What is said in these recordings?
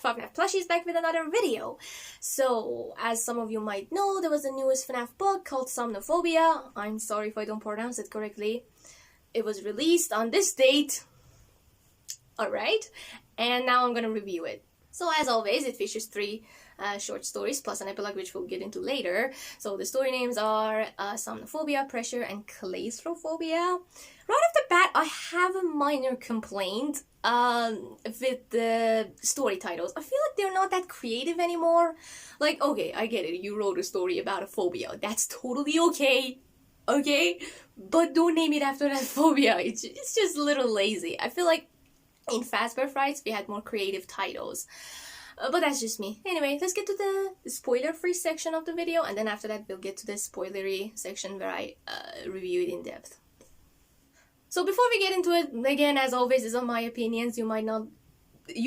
Fnaf Plushie is back with another video. So, as some of you might know, there was the newest Fnaf book called Somniphobia. I'm sorry if I don't pronounce it correctly. It was released on this date. Alright, and now I'm gonna review it. So as always, it features three short stories plus an epilogue, which we'll get into later. So the story names are Somniphobia, Pressure, and Claustrophobia. Right off the bat, I have a minor complaint with the story titles. I feel like they're not that creative anymore. Like, okay, I get it, you wrote a story about a phobia. That's totally okay. Okay? But don't name it after that phobia. It's just a little lazy. I feel like in Fazbear Frights, we had more creative titles. But that's just me. Anyway, let's get to the spoiler-free section of the video, and then after that we'll get to the spoilery section where I review it in depth. So before we get into it, again, as always, these are my opinions. You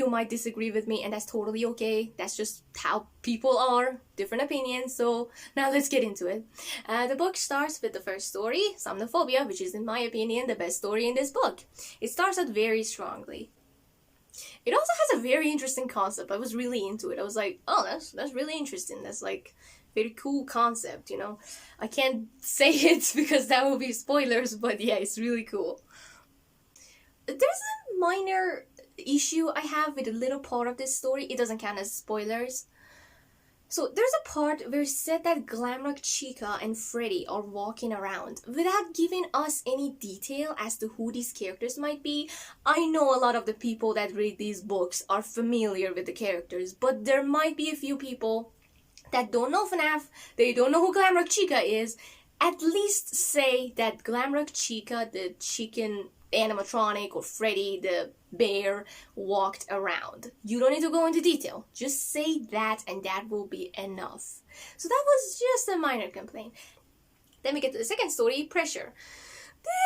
might disagree with me, and that's totally okay. That's just how people are, different opinions. So now let's get into it. The book starts with the first story, Somniphobia, which is, in my opinion, the best story in this book. It starts out very strongly. It also has a very interesting concept. I was really into it. I was like, oh, that's really interesting. That's like very cool concept, you know. I can't say it because that will be spoilers, but yeah, it's really cool. There's a minor issue I have with a little part of this story. It doesn't count as spoilers. So there's a part where it said that Glamrock Chica and Freddy are walking around without giving us any detail as to who these characters might be. I know a lot of the people that read these books are familiar with the characters, but there might be a few people that don't know FNAF, they don't know who Glamrock Chica is. At least say that Glamrock Chica, the chicken animatronic, or Freddy, the bear, walked around. You don't need to go into detail. Just say that and that will be enough. So that was just a minor complaint. Then we get to the second story, Pressure.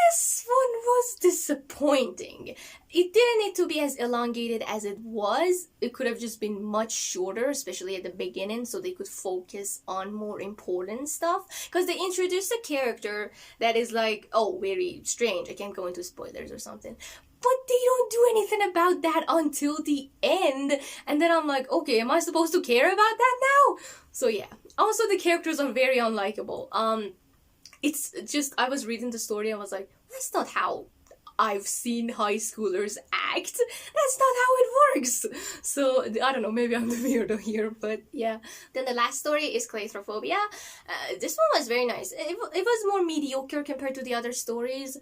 This one was disappointing. It didn't need to be as elongated as it was. It could have just been much shorter, especially at the beginning, so they could focus on more important stuff. Because they introduced a character that is like, oh, very strange. I can't go into spoilers or something. But they don't do anything about that until the end. And then I'm like, okay, am I supposed to care about that now? So yeah. Also, the characters are very unlikable. It's just, I was reading the story, I was like, that's not how I've seen high schoolers act. That's not how it works. So, I don't know, maybe I'm the weirdo here, but yeah. Then the last story is Claustrophobia. This one was very nice. It was more mediocre compared to the other stories.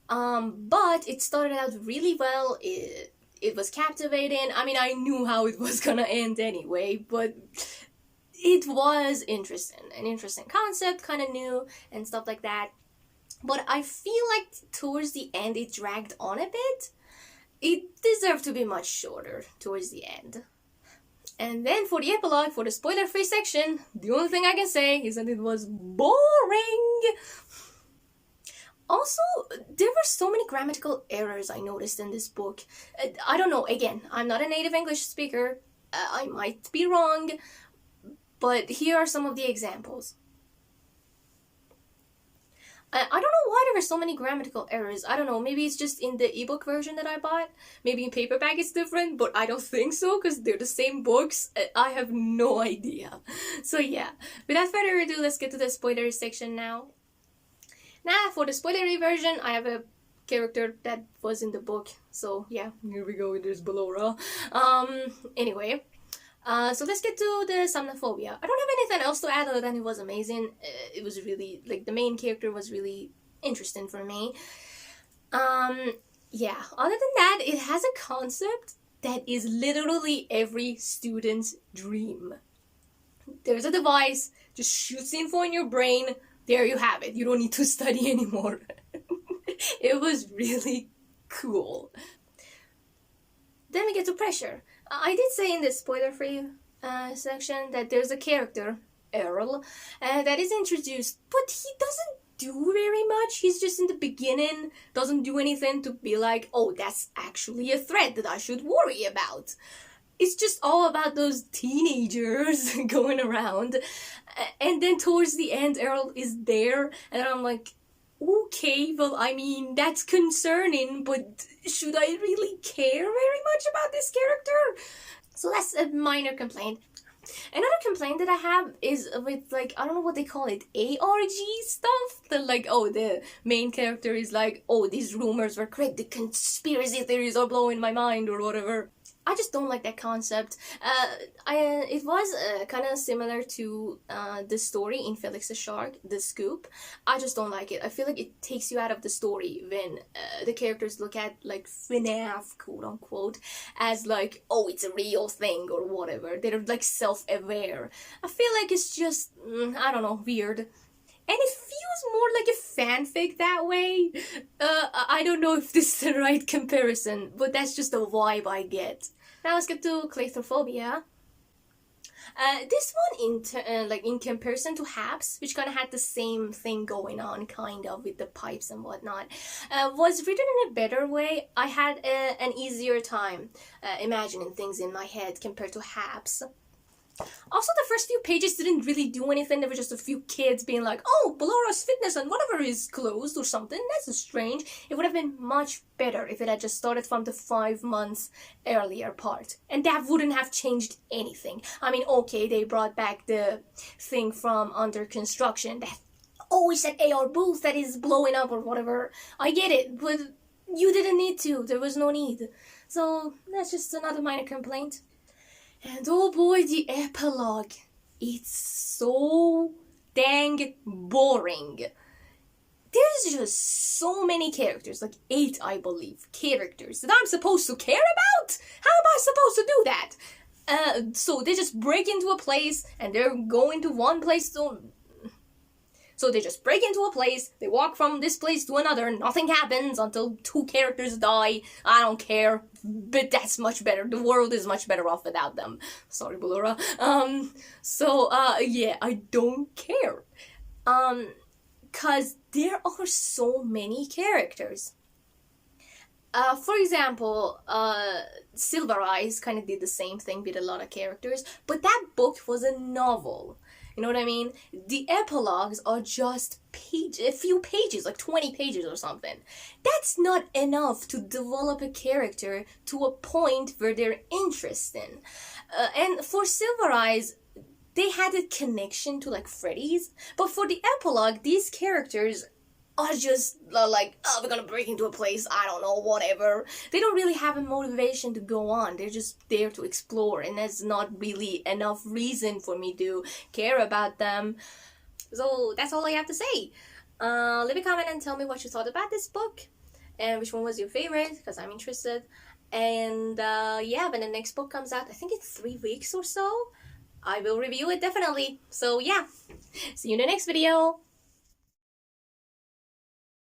But it started out really well. It was captivating. I mean, I knew how it was gonna end anyway, but it was interesting. An interesting concept, kind of new and stuff like that. But I feel like towards the end it dragged on a bit. It deserved to be much shorter towards the end. And then for the epilogue, for the spoiler-free section, the only thing I can say is that it was boring. Also, there were so many grammatical errors I noticed in this book. I don't know, again, I'm not a native English speaker. I might be wrong. But here are some of the examples. I don't know why there were so many grammatical errors. I don't know, maybe it's just in the ebook version that I bought. Maybe in paperback it's different, but I don't think so because they're the same books. I have no idea. So yeah, without further ado, let's get to the spoiler section now. Now, for the spoilery version, I have a character that was in the book. So yeah, here we go, there's Ballora. Anyway. So let's get to the Somniphobia. I don't have anything else to add other than it was amazing. It was really, like, the main character was really interesting for me. Yeah, other than that, it has a concept that is literally every student's dream. There's a device, just shoots info in your brain, there you have it. You don't need to study anymore. It was really cool. Then we get to Pressure. I did say in the spoiler-free section that there's a character, Earl, that is introduced, but he doesn't do very much. He's just in the beginning, doesn't do anything to be like, oh, that's actually a threat that I should worry about. It's just all about those teenagers going around. And then towards the end, Earl is there, and I'm like, okay, well, I mean, that's concerning, but should I really care very much about this character? So that's a minor complaint. Another complaint that I have is with, like, I don't know what they call it, ARG stuff? The, like, oh, the main character is like, oh, these rumors were correct, the conspiracy theories are blowing my mind, or whatever. I just don't like that concept. It was kind of similar to the story in Felix the Shark, The Scoop. I just don't like it. I feel like it takes you out of the story when the characters look at, like, FNAF, quote unquote, as like, oh, it's a real thing or whatever. They're like self-aware. I feel like it's just, I don't know, weird. And it feels more like a fanfic that way. I don't know if this is the right comparison, but that's just the vibe I get. Now let's get to claustrophobia. This one, in comparison to Haps, which kind of had the same thing going on, kind of, with the pipes and whatnot, was written in a better way. I had an easier time imagining things in my head compared to Haps. Also, the first few pages didn't really do anything. There were just a few kids being like, oh, Balora's fitness and whatever is closed or something. That's strange. It would have been much better if it had just started from the 5 months earlier part. And that wouldn't have changed anything. I mean, okay, they brought back the thing from under construction. That, oh, it's that AR booth that is blowing up or whatever. I get it, but you didn't need to. There was no need. So, that's just another minor complaint. And oh boy, the epilogue. It's so dang boring. There's just so many characters, like 8, I believe, characters that I'm supposed to care about? How am I supposed to do that? So they just break into a place and they're going to one place to... So they just break into a place, they walk from this place to another, nothing happens until 2 characters die. I don't care, but that's much better. The world is much better off without them. Sorry, Ballora. Yeah, I don't care. 'Cause there are so many characters. For example, Silver Eyes kind of did the same thing with a lot of characters, but that book was a novel. You know what I mean? The epilogues are just a few pages, like 20 pages or something. That's not enough to develop a character to a point where they're interesting. And for Silver Eyes, they had a connection to, like, Freddy's. But for the epilogue, these characters are just like, oh, we're gonna break into a place, I don't know, whatever. They don't really have a motivation to go on. They're just there to explore, and there's not really enough reason for me to care about them. So that's all I have to say. Leave a comment and tell me what you thought about this book, and which one was your favorite, because I'm interested. And yeah, when the next book comes out, I think it's 3 weeks or so, I will review it definitely. So yeah, see you in the next video.